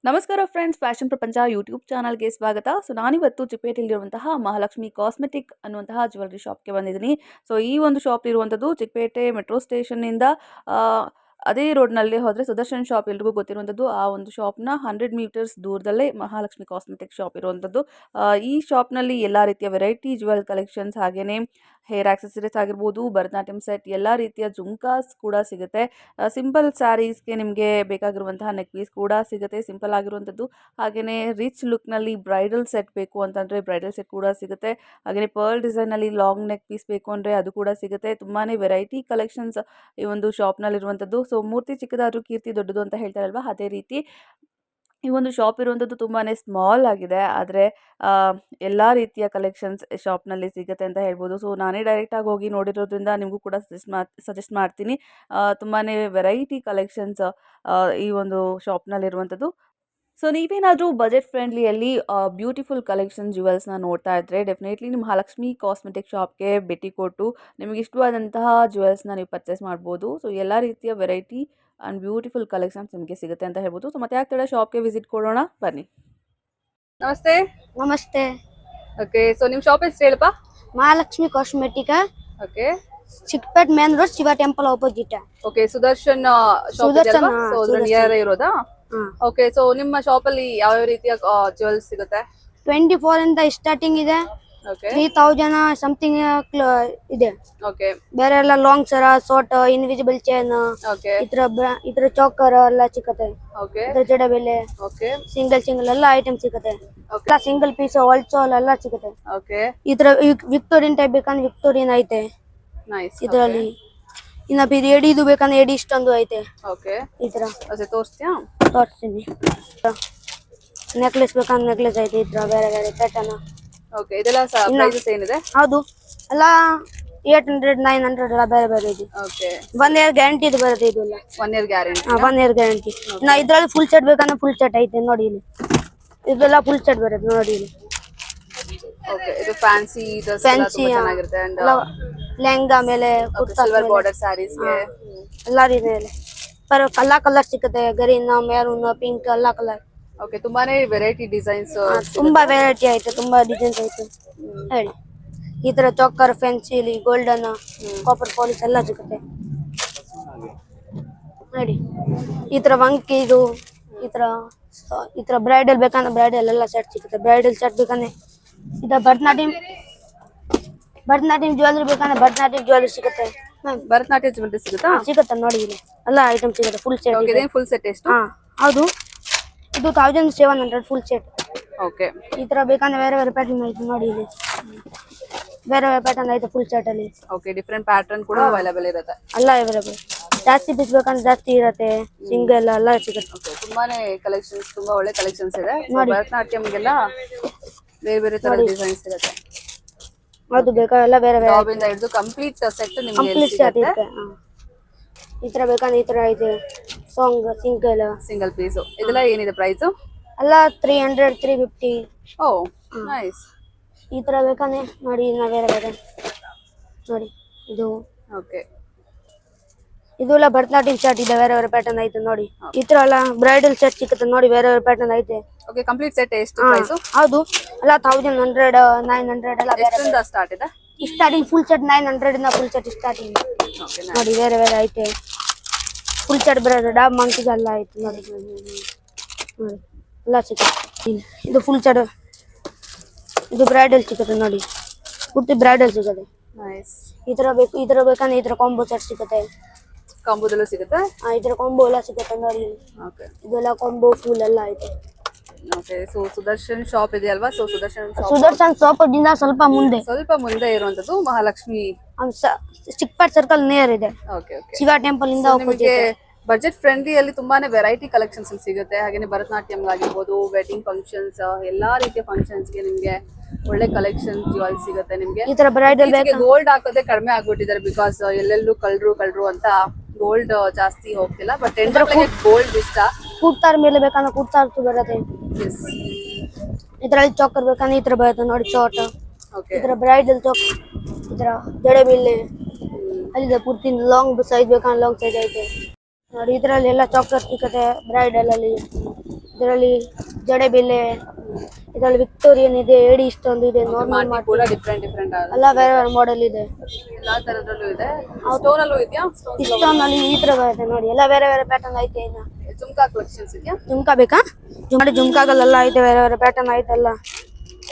ನಮಸ್ಕಾರ friends, fashion ಪ್ರಪಂಚ YouTube ಚಾನಲ್ಗೆ ಸ್ವಾಗತ. ಸೊ ನಾನಿವತ್ತು ಚಿಕ್ಕಪೇಟೆಯಲ್ಲಿರುವಂತಹ ಮಹಾಲಕ್ಷ್ಮಿ ಕಾಸ್ಮೆಟಿಕ್ ಅನ್ನುವಂತಹ ಜ್ಯುವೆಲರಿ ಶಾಪ್ಗೆ ಬಂದಿದ್ದೀನಿ. ಸೊ ಈ ಒಂದು ಶಾಪ್ ಇರುವಂಥದ್ದು ಚಿಕ್ಕಪೇಟೆ ಮೆಟ್ರೋ ಸ್ಟೇಷನ್ನಿಂದ ಅದೇ ರೋಡ್ನಲ್ಲಿ ಹೋದರೆ ಸುದರ್ಶನ್ ಶಾಪ್ ಎಲ್ರಿಗೂ ಗೊತ್ತಿರುವಂಥದ್ದು. ಆ ಒಂದು ಶಾಪ್ನ 100 ಮೀಟರ್ಸ್ ದೂರದಲ್ಲೇ ಮಹಾಲಕ್ಷ್ಮಿ ಕಾಸ್ಮೆಟಿಕ್ ಶಾಪ್ ಇರುವಂಥದ್ದು. ಈ ಶಾಪ್ನಲ್ಲಿ ಎಲ್ಲ ರೀತಿಯ ವೆರೈಟಿ ಜ್ಯುವೆಲ್ ಕಲೆಕ್ಷನ್ಸ್, ಹಾಗೆಯೇ ಹೇರ್ ಆಕ್ಸೆಸರೀಸ್ ಆಗಿರ್ಬೋದು, ಭರತನಾಟ್ಯಂ ಸೆಟ್, ಎಲ್ಲ ರೀತಿಯ ಜುಮ್ಕಾಸ್ ಕೂಡ ಸಿಗುತ್ತೆ. ಸಿಂಪಲ್ ಸ್ಯಾರೀಸ್ಗೆ ನಿಮಗೆ ಬೇಕಾಗಿರುವಂತಹ ನೆಕ್ ಪೀಸ್ ಕೂಡ ಸಿಗುತ್ತೆ, ಸಿಂಪಲ್ ಆಗಿರುವಂಥದ್ದು. ಹಾಗೆಯೇ ರಿಚ್ ಲುಕ್ನಲ್ಲಿ ಬ್ರೈಡಲ್ ಸೆಟ್ ಬೇಕು ಅಂತಂದರೆ ಬ್ರೈಡಲ್ ಸೆಟ್ ಕೂಡ ಸಿಗುತ್ತೆ. ಹಾಗೆಯೇ ಪರ್ಲ್ ಡಿಸೈನಲ್ಲಿ ಲಾಂಗ್ ನೆಕ್ ಪೀಸ್ ಬೇಕು ಅಂದರೆ ಅದು ಕೂಡ ಸಿಗುತ್ತೆ. ತುಂಬಾ ವೆರೈಟಿ ಕಲೆಕ್ಷನ್ಸ್ ಈ ಒಂದು ಶಾಪ್ನಲ್ಲಿರುವಂಥದ್ದು. ಸೊ ಮೂರ್ತಿ ಚಿಕ್ಕದಾದರೂ ಕೀರ್ತಿ ದೊಡ್ಡದು ಅಂತ ಹೇಳ್ತಾರಲ್ವ, ಅದೇ ರೀತಿ ಈ ಒಂದು ಶಾಪ್ ಇರುವಂಥದ್ದು ತುಂಬಾ ಸ್ಮಾಲ್ ಆಗಿದೆ, ಆದರೆ ಎಲ್ಲ ರೀತಿಯ ಕಲೆಕ್ಷನ್ಸ್ ಶಾಪ್ನಲ್ಲಿ ಸಿಗುತ್ತೆ ಅಂತ ಹೇಳ್ಬೋದು. ಸೊ ನಾನೇ ಡೈರೆಕ್ಟಾಗಿ ಹೋಗಿ ನೋಡಿರೋದ್ರಿಂದ ನಿಮಗೂ ಕೂಡ ಸಜೆಸ್ಟ್ ಮಾಡ್ತೀನಿ. ತುಂಬಾ ವೆರೈಟಿ ಕಲೆಕ್ಷನ್ಸ್ ಈ ಒಂದು ಶಾಪ್ನಲ್ಲಿರುವಂಥದ್ದು. ಸೊ ನೀವೇನಾದರೂ ಬಜೆಟ್ ಫ್ರೆಂಡ್ಲಿಯಲ್ಲಿ ಬ್ಯೂಟಿಫುಲ್ ಕಲೆಕ್ಷನ್ ಜ್ಯುವೆಲ್ಸ್ನ ನೋಡ್ತಾ ಇದ್ದರೆ ಡೆಫಿನೆಟ್ಲಿ ನಿಮ್ಮ ಮಹಾಲಕ್ಷ್ಮಿ ಕಾಸ್ಮೆಟಿಕ್ ಶಾಪ್ಗೆ ಭೇಟಿ ಕೊಟ್ಟು ನಿಮಗೆ ಇಷ್ಟವಾದಂತಹ ಜ್ಯುವೆಲ್ಸ್ನ ನೀವು ಪರ್ಚೇಸ್ ಮಾಡ್ಬೋದು. ಸೊ ಎಲ್ಲ ರೀತಿಯ ವೆರೈಟಿ ಆ್ಯಂಡ್ ಬ್ಯೂಟಿಫುಲ್ ಕಲೆಕ್ಷನ್ಸ್ ನಿಮಗೆ ಸಿಗುತ್ತೆ ಅಂತ ಹೇಳ್ಬೋದು. ಸೊ ಮತ್ತೆ ಯಾಕೆ ಶಾಪ್ಗೆ ವಿಸಿಟ್ ಕೊಡೋಣ ಬನ್ನಿ. ನಮಸ್ತೆ. ನಮಸ್ತೆ. ಓಕೆ, ಸೊ ನಿಮ್ಮ ಶಾಪ್ ಹೆಸರು ಹೇಳಪ್ಪ. Mahalakshmi cosmetic. Okay, Chickpet main road Shiva temple opposite. Okay, Sudarshan shop near ಇರೋದಾ? ಓಕೆ, ಸೊ ನಿಮ್ಮ ಶಾಪ್ ಅಲ್ಲಿ ಯಾವ ರೀತಿಯ ಜ್ಯುವೆಲ್ಸ್ ಸಿಗುತ್ತೆ? 24 ಇಂದ ಸ್ಟಾರ್ಟಿಂಗ್ ಇದೆ. ಓಕೆ, 3000 ಸಮಥಿಂಗ್ ಇದೆ. ಓಕೆ, ಬೇರೆ ಎಲ್ಲ ಲಾಂಗ್ ಸರ, ಶಾರ್ಟ್, ಇನ್ವಿಸಿಬಲ್ ಚೈನ್, ಓಕೆ, ಇತರ ಚೋಕರ್ ಎಲ್ಲ ಸಿಗುತ್ತೆ. ಓಕೆ, ಇತರ ಜಡಬೆಲೆ, ಓಕೆ, ಸಿಂಗಲ್ ಎಲ್ಲ ಐಟಮ್ ಸಿಗುತ್ತೆ. ಓಕೆ, ಸಿಂಗಲ್ ಪೀಸ್ ಹೋಲ್ಸೇಲ್ ಎಲ್ಲ ಸಿಗುತ್ತೆ. ಓಕೆ, ಇತರ ವಿಕ್ಟೋರಿಯನ್ ಟೈಪ್ ಬೇಕಂದ್ರೆ ವಿಕ್ಟೋರಿಯನ್ ಐತೆ ನೈಸ್. ಇದರಲ್ಲಿ ಇನ್ನ ಎಡಿದು ಬೇಕಂದ್ರೆ ಎಡಿ ಇಷ್ಟೊಂದು ಐತೆ. ಓಕೆ, ಈ ತರ ತೋರಿಸ್ತೀಯಾ? ತೋರಿಸ್ತೀನಿ. ನೆಕ್ಲೆಸ್ ಬೇಕಂದ್ರೆ ನೆಕ್ಲೆಸ್ ಐತೆ. ಈ ತರ ಬೇರೆ ಬೇರೆ ಪ್ಯಾಟರ್ನ್. ಓಕೆ, ಇದೆಲ್ಲ ಪ್ರೈಸಸ್ ಏನಿದೆ? ಹೌದು, ಎಲ್ಲ 800 900 ಎಲ್ಲ ಬೇರೆ ಬೇರೆ ಇದೆ. ಓಕೆ, 1 ಇಯರ್ ಗ್ಯಾರಂಟಿ ಇದು ಬರುತ್ತೆ. ಇದೆಲ್ಲ 1 ಇಯರ್ ಗ್ಯಾರಂಟಿ. 1 year guarantee. ನಾ ಇದ್ರಲ್ಲಿ ಫುಲ್ ಸೆಟ್ ಬೇಕಂದ್ರೆ ಫುಲ್ ಸೆಟ್ ಐತೆ ನೋಡಿ ಇಲ್ಲಿ. ಇದೆಲ್ಲ ಫುಲ್ ಸೆಟ್ ಬರುತ್ತೆ ನೋಡಿ ಇಲ್ಲಿ. ಓಕೆ, ಇದು ಫ್ಯಾನ್ಸಿ ಡ್ರೆಸ್ ಎಲ್ಲ ತುಂಬಾ ಚೆನ್ನಾಗಿರುತ್ತೆ. ಅಂಡ್ ಲೆಹಂಗಾ ಮೇಲೆ ಸಿಲ್ವರ್ ಬಾರ್ಡರ್ ಸ್ಯಾರೀಸ್ ಗೆ ಎಲ್ಲ ಇದೆ. ಕಲರ್ ಸಿಗುತ್ತೆ. ಗ್ರೀನ್, ಮೆರೂನ್, ಪಿಂಕ್ ಎಲ್ಲ ಕಲರ್. ಓಕೆ, ತುಂಬಾನೇ ವೆರೈಟಿ ಡಿಸೈನ್ಸ್, ತುಂಬಾ ವೆರೈಟಿ ಐತೆ, ತುಂಬಾ ಡಿಸೈನ್ಸ್ ಐತೆ. ಹೇಳಿ, ಈ ತರ ಚೋಕರ್, ಫೆನ್ಸಿಲಿ, ಗೋಲ್ಡನ್, ಕಾಪರ್ ಪಾಲಿಶ್ ಎಲ್ಲ ಸಿಗುತ್ತೆ. ನೋಡಿ, ಈ ತರ ವಂಕಿ, ಇದು ಈ ತರ ಬ್ರೈಡಲ್ ಬೇಕಂದ್ರೆ ಬ್ರೈಡಲ್ ಎಲ್ಲ ಸೆಟ್ ಸಿಗುತ್ತೆ. ಬ್ರೈಡಲ್ ಸೆಟ್ ಬೇಕಂದ್ರೆ ಇದ ಭರತನಾಟ್ಯಂ ಜ್ಯುವೆಲರಿ ಬೇಕಂದ್ರೆ ಭರತನಾಟ್ಯಂ ಜ್ಯುವೆಲರಿ ಸಿಗುತ್ತೆ. ಭರತನಾಟ್ಯ ಜ್ಯುವೆಲರಿ ಸಿಗುತ್ತಾ? ಸಿಗುತ್ತೆ ನೋಡಿ, ಇಲ್ಲಿ ಎಲ್ಲ ಐಟಮ್ ಸಿಗುತ್ತೆ. Full set. ಓಕೆ, ಇದೇನು ಫುಲ್ ಸೆಟ್ ಎಷ್ಟು? ಹೌದು, ಇದು 1700 ಫುಲ್ ಸೆಟ್. ಓಕೆ, ಈ ತರ ಬೇಕಂದ್ರೆ ಬೇರೆ ಬೇರೆ ಪ್ಯಾಟರ್ನ್ ಐತೆ ನೋಡಿ ಇಲ್ಲಿ. ಬೇರೆ ಬೇರೆ ಪ್ಯಾಟರ್ನ್ ಐತೆ ಫುಲ್ ಸೆಟ್ ಅಲ್ಲಿ. ಓಕೆ, ಡಿಫರೆಂಟ್ ಪ್ಯಾಟರ್ನ್ ಕೂಡ ಅವೈಲೇಬಲ್ ಇರುತ್ತೆ. ಎಲ್ಲ ಅವೈಲೇಬಲ್. ಜಾಸ್ತಿ ಪೀಸ್ ಬೇಕಂದ್ರೆ ಜಾಸ್ತಿ ಇರುತ್ತೆ. ಸಿಂಗಲ್ ಎಲ್ಲ ಸಿಗುತ್ತೆ. ಓಕೆ, ತುಂಬಾನೇ ಕಲೆಕ್ಷನ್ಸ್, ತುಂಬಾ ಒಳ್ಳೆ ಕಲೆಕ್ಷನ್ಸ್ ಇದೆ. ಭರತನಾಟ್ಯಂಗೆಲ್ಲ ಬೇರೆ ಬೇರೆ ತರ ಡಿಸೈನ್ಸ್ ಇರುತ್ತೆ. ಅದು ಬೇಕಾ ಎಲ್ಲ ಬೇರೆ ಬೇರೆ ಟಾಪ್ ಇಂದ ಹಿಡಿದು ಕಂಪ್ಲೀಟ್ ಸೆಟ್ ನಿಮಗೆ ಇಲ್ಲಿ ಸಿಗುತ್ತೆ. ಈ ತರ ಬೇಕಂದ್ರೆ ಈ ತರ ಐತೆ. Song single piece. ಇದೆಲ್ಲ ಏನಿದೆ ಪ್ರೈಸ್? ಎಲ್ಲ 300 350. Oh nice. ಈ ತರ ಬೇಕಂದ್ರೆ ನೋಡಿ, ಇನ್ನ ಬೇರೆ ಬೇರೆ ನೋಡಿ. ಇದು ಓಕೆ, ಇದು ಎಲ್ಲ ಭರತನಾಟ್ಯಂ ಸೆಟ್ ಇದೆ. ಬೇರೆ ಬೇರೆ ಪ್ಯಾಟರ್ನ್ ಐತೆ ನೋಡಿ. ಈ ತರ ಎಲ್ಲ ಬ್ರೈಡಲ್ ಸೆಟ್ ಸಿಗುತ್ತೆ ನೋಡಿ. ಬೇರೆ ಬೇರೆ ಪ್ಯಾಟರ್ನ್ ಐತೆ. ಓಕೆ, ಕಂಪ್ಲೀಟ್ ಸೆಟ್ ಎಷ್ಟು ಪ್ರೈಸ್? ಹೌದು, ಎಲ್ಲ 1100 900 ಎಲ್ಲ ಬೇರೆ ಎಷ್ಟರಿಂದ ಸ್ಟಾರ್ಟ್ ಇದೆ? ಸ್ಟಾರ್ಟಿಂಗ್ ಫುಲ್ ಸೆಟ್ 900 ಇಂದ ಫುಲ್ ಸೆಟ್ ಸ್ಟಾರ್ಟಿಂಗ್ ನೋಡಿ. ಬೇರೆ ಬೇರೆ ಐತೆ. ಫುಲ್ ಸೆಟ್ ಬರೋದು ಡಾಬ್ ಮಂಕಿಗೆ ಎಲ್ಲ ಐತೆ ನೋಡಿ. ನೋಡಿ ಎಲ್ಲ ಸಿಗುತ್ತೆ. ಇದು ಫುಲ್ ಸೆಟ್. ಇದು ಬ್ರೈಡಲ್ ಸಿಗುತ್ತೆ ನೋಡಿ. ಪೂರ್ತಿ ಬ್ರೈಡಲ್ ಸಿಗುತ್ತೆ. ನೈಸ್. ಈ ತರ ಬೇಕಂದ್ರೆ ಈ ತರ ಕಾಂಬೋ ಸೆಟ್ ಸಿಗುತ್ತೆ. ಕಾಂಬೋದಲ್ಲೂ ಸಿಗುತ್ತೆ? ಈ ತರ ಕಾಂಬೋ ಎಲ್ಲ ಸಿಗುತ್ತೆ ನೋಡಿ. ಓಕೆ, ಇದೆಲ್ಲ ಕಾಂಬೋ ಫುಲ್ ಎಲ್ಲ ಐತೆ. ಓಕೆ, ಸೊ ಸುದರ್ಶನ್ ಶಾಪ್ ಇದೆ ಅಲ್ವಾ? ಸೊ ಸುದರ್ಶನ್ ಶಾಪ್ ದಿಂದ ಸ್ವಲ್ಪ ಮುಂದೆ ಇರುವಂತದ್ದು ಮಹಾಲಕ್ಷ್ಮಿ ಚಿಕ್ಕಪೇಟ್ ಸರ್ಕಲ್ ನಿಯರ್ ಇದೆ. ಓಕೆ, ಓಕೆ, ಶಿವ ಟೆಂಪಲ್ ಇಂದ ನಿಮಗೆ ಬಜೆಟ್ ಫ್ರೆಂಡ್ಲಿ ಅಲ್ಲಿ ತುಂಬಾನೇ ವೆರೈಟಿ ಕಲೆಕ್ಷನ್ಸ್ ಸಿಗುತ್ತೆ. ಹಾಗೇನೆ ಭರತನಾಟ್ಯಂ ಆಗಿರ್ಬೋದು, ವೆಡ್ಡಿಂಗ್ ಫಂಕ್ಷನ್ಸ್, ಎಲ್ಲಾ ರೀತಿಯ ಫಂಕ್ಷನ್ಸ್ ಗೆ ನಿಮ್ಗೆ ಒಳ್ಳೆ ಕಲೆಕ್ಷನ್ ಜ್ಯುವೆಲ್ ಸಿಗುತ್ತೆ. ನಿಮ್ಗೆ ಈ ತರ ಬ್ರೈಡಲ್ ಗೋಲ್ಡ್ ಹಾಕೋದೇ ಕಡಿಮೆ ಆಗ್ಬಿಟ್ಟಿದ್ದಾರೆ. ಬಿಕಾಸ್ ಎಲ್ಲೆಲ್ಲೂ ಕಳ್ರು ಅಂತ ಗೋಲ್ಡ್ ಜಾಸ್ತಿ ಹೋಗ್ತಿಲ್ಲ. ಬಟ್ ಗೋಲ್ಡ್ ಇಷ್ಟ. ಕೂಡ್ತಾರ ಮೇಲೆ ಬೇಕಂದ್ರೆ ಕೂಡ್ತಾರ ಬರುತ್ತೆ. ಇದ್ರಲ್ಲಿ ಚೋಕರ್ ಬೇಕಂದ್ರೆ ಈ ತರ ಬರುತ್ತೆ ನೋಡಿ. ಚೋಟ ಈ ತರ ಬ್ರೈಡಲ್ ಚೋಕ್, ಈ ತರ ಜಡೆಬಿಲ್ಲೆ ಅಲ್ಲಿ ಪೂರ್ತಿ ಲಾಂಗ್ ಸೈಜ್ ಬೇಕಂದ್ರೆ ಲಾಂಗ್ ಸೈಜ್ ಐತೆ ನೋಡಿ. ಇದ್ರಲ್ಲಿ ಎಲ್ಲ ಚಾಕ್ಲೇಟ್ ಸಿಗುತ್ತೆ ಬ್ರೈಡಲ್ ಅಲ್ಲಿ. ಇದರಲ್ಲಿ ಜಡೆಬಿಲೆ, ಇದರಲ್ಲಿ ವಿಕ್ಟೋರಿಯನ್ ಇದೆ, ಏಡಿ ಇಷ್ಟೊಂದು ಇದೆ, ನಾರ್ಮಲ್ ಮಾಟಿ ಕೂಡ ಡಿಫ್ರೆಂಟ್ ಡಿಫ್ರೆಂಟ್ ಆಗುತ್ತೆ. ಎಲ್ಲ ಬೇರೆ ಬೇರೆ ಮಾಡೆಲ್ ಇದೆ. ಎಲ್ಲಾ ತರದಲ್ಲೂ ಇದೆ. ಸ್ಟೋನ್ ಅಲ್ಲೂ ಇದೆಯಾ? ಇಷ್ಟೊಂದು ಅಲ್ಲಿ ಈ ತರ ಬರುತ್ತೆ ನೋಡಿ, ಎಲ್ಲ ಬೇರೆ ಬೇರೆ ಪ್ಯಾಟರ್ನ್ ಐತೆ. ಇನ್ನು ಜುಮ್ಕಾ ಕಲೆಕ್ಷನ್ಸ್ ಇದೆಯಾ? ಜುಮ್ಕಾ ಬೇಕಾ? ನೋಡಿ ಜುಮ್ಕಾಗಳೆಲ್ಲ ಐತೆ, ಬೇರೆ ಬೇರೆ ಪ್ಯಾಟರ್ನ್ ಐತೆಲ್ಲ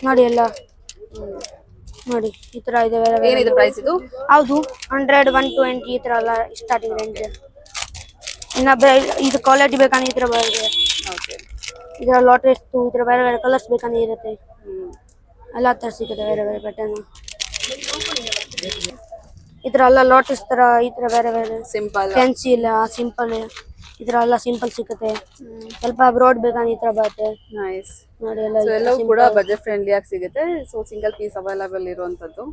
ನೋಡಿ ಎಲ್ಲ ನೋಡಿ ಈ ತರ ಇದೆ ಬೇರೆ ಬೇರೆ. ಏನಿದೆ ಪ್ರೈಸ್ ಇದು? ಹೌದು 100, 120 ಈ ತರ ಎಲ್ಲ ಸ್ಟಾರ್ಟಿಂಗ್ ರೇಂಜ್. ಇನ್ನ ಇದು ಕ್ವಾಲಿಟಿ ಬೇಕಂದ್ರೆ ಈ ತರ ಬರುತ್ತೆ. ಓಕೆ. ಇದರ ಲೋಟಸ್ ಈ ತರ ಬೇರೆ ಬೇರೆ ಕಲರ್ಸ್ ಬೇಕಂದ್ರೆ ಇರುತ್ತೆ. ಎಲ್ಲ ತರ ಸಿಗುತ್ತೆ ಬೇರೆ ಬೇರೆ ಪ್ಯಾಟರ್ನ್. ಈ ತರ ಎಲ್ಲ ಲೋಟಸ್ ತರ ಈ ತರ ಬೇರೆ ಬೇರೆ ಸಿಂಪಲ್ ಪೆನ್ಸಿಲ್ ಸಿಂಪಲ್ ಈ ತರ ಎಲ್ಲ ಸಿಂಪಲ್ ಸಿಗುತ್ತೆ. ಸ್ವಲ್ಪ ಬ್ರಾಡ್ ಬೇಕಂದ್ರೆ ಈ ತರ ಬರುತ್ತೆ ನೈಸ್. ನೋಡಿ ಎಲ್ಲ ಸೊ ಎಲ್ಲವೂ ಕೂಡ ಬಜೆಟ್ ಫ್ರೆಂಡ್ಲಿ ಆಗಿ ಸಿಗುತ್ತೆ. ಸೊ ಸಿಂಗಲ್ ಪೀಸ್ ಅವೈಲೇಬಲ್ ಇರುವಂತದ್ದು.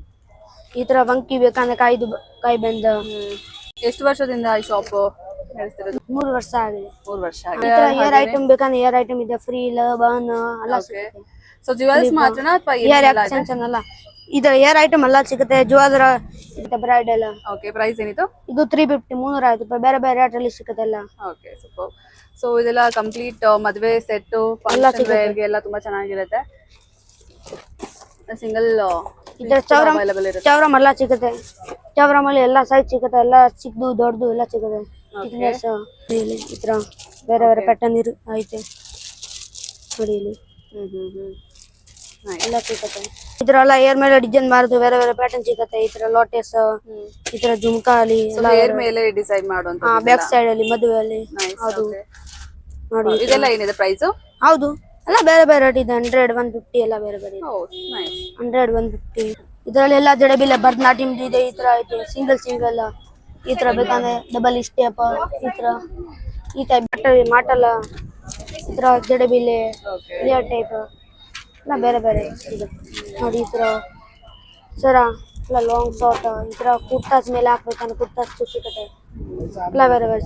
ಈ ತರ ಬಂಕಿ ಬೇಕಂದ್ರೆ ಕಾಯಿ ಬೆಂದ. ಎಷ್ಟು ವರ್ಷದಿಂದ ಈ ಶಾಪ್ ನಡೆಸ್ತಿರೋದು? 3 ವರ್ಷ ಆಗಿದೆ. 3 ವರ್ಷ ಈ ತರ ಏರ್ ಐಟಮ್ ಬೇಕಂದ್ರೆ ಏರ್ ಐಟಮ್ ಇದೆ, ಫ್ರೀ ಲಬನ್ ಎಲ್ಲ ಸಿಗುತ್ತೆ. ಸೊ ಜುವೆಲ್ಸ್ ಮಾತ್ರನಾ ಅಥವಾ ಏರ್ ಎಕ್ಸ್ಟೆನ್ಷನ್ ಅಲ್ಲ, ಇದು ಏರ್ ಐಟಮ್ ಎಲ್ಲ ಸಿಗುತ್ತೆ. ಜುವೆಲ್ಲರ ಇರುತ್ತೆ, ಬ್ರೈಡಲ್. ಓಕೆ. ಪ್ರೈಸ್ ಏನಿದು? ಇದು 350 350 ರೂಪಾಯಿ ಬೇರೆ ಬೇರೆ ರೇಟ್ ಅಲ್ಲಿ ಸಿಗುತ್ತೆ ಎಲ್ಲ. Okay super. ಸೊ ಇದೆಲ್ಲ ಕಂಪ್ಲೀಟ್ ಮದುವೆ ಸೆಟ್ ಫಂಕ್ಷನ್ ವೇರ್ಗೆ ಎಲ್ಲ ತುಂಬಾ ಚೆನ್ನಾಗಿರುತ್ತೆ. ಸಿಂಗಲ್ ಇದು ಅವೈಲೇಬಲ್ ಇರುತ್ತೆ. ಚೌರಮ್ ಎಲ್ಲ ಸಿಗುತ್ತೆ. ಚೌರಮಲ್ಲಿ ಎಲ್ಲ ಸೈಜ್ ಸಿಗುತ್ತೆ, ಎಲ್ಲ ಚಿಕ್ಕದು ದೊಡ್ಡದು ಎಲ್ಲ ಸಿಗುತ್ತೆ. thickness ಈ ತರ ಬೇರೆ ಬೇರೆ ಪ್ಯಾಟರ್ನ್ ಐತೆ ನೋಡಿ ಇಲ್ಲಿ. ಎಲ್ಲ ಸಿಗುತ್ತೆ. ಈ ತರ ಎಲ್ಲ ಏರ್ ಮೇಲೆ ಡಿಸೈನ್ ಮಾಡೋದು ಬೇರೆ ಬೇರೆ ಪ್ಯಾಟರ್ನ್ ಸಿಗುತ್ತೆ. ಈ ತರ ಲೋಟಸ್, ಈ ತರ ಜುಮ್ಕಾ ಅಲ್ಲಿ ಎಲ್ಲ ಏರ್ ಮೇಲೆ ಡಿಸೈನ್ ಮಾಡುವಂತ. ಬ್ಯಾಕ್ ಸೈಡ್ ಅಲ್ಲಿ ಮದುವೆಯಲ್ಲಿ. ಹೌದು ನೋಡಿ ಇದೆಲ್ಲ ಏನಿದೆ ಪ್ರೈಸ್? ಹೌದು ಎಲ್ಲ ಬೇರೆ ಬೇರೆ ರೇಟ್ ಇದೆ. 100, 150 ಎಲ್ಲ ಬೇರೆ ಬೇರೆ ಇದೆ. 100, 150 ಇದರಲ್ಲಿ ಎಲ್ಲ ಜಡೆಬಿಲ್ಲ ಭರತನಾಟ್ಯಂ ಇದೆ. ಈ ತರ ಐತೆ ಸಿಂಗಲ್ ಈ ತರ ಬೇಕಂದ್ರೆ ಡಬಲ್ ಸ್ಟೆಪ್ ಈ ಟೈಪ್ ಮಾಟಲ್ಲ ಈ ತರ ಜಡೆಬಿಲೆ ಲೇಯರ್ ಟೈಪ್ ಎಲ್ಲ ಬೇರೆ ಬೇರೆ ಇದೆ ನೋಡಿ. ಈ ತರ ಸರ ಎಲ್ಲ ಲಾಂಗ್ ಶಾರ್ಟ್ ಈ ತರ ಕುರ್ತಾಸ್ ಮೇಲೆ ಹಾಕ್ಬೇಕಂದ್ರೆ ಕುರ್ತಾಸ್ ಸಿಗುತ್ತೆ ಎಲ್ಲ ಬೇರೆ ಬೇರೆ.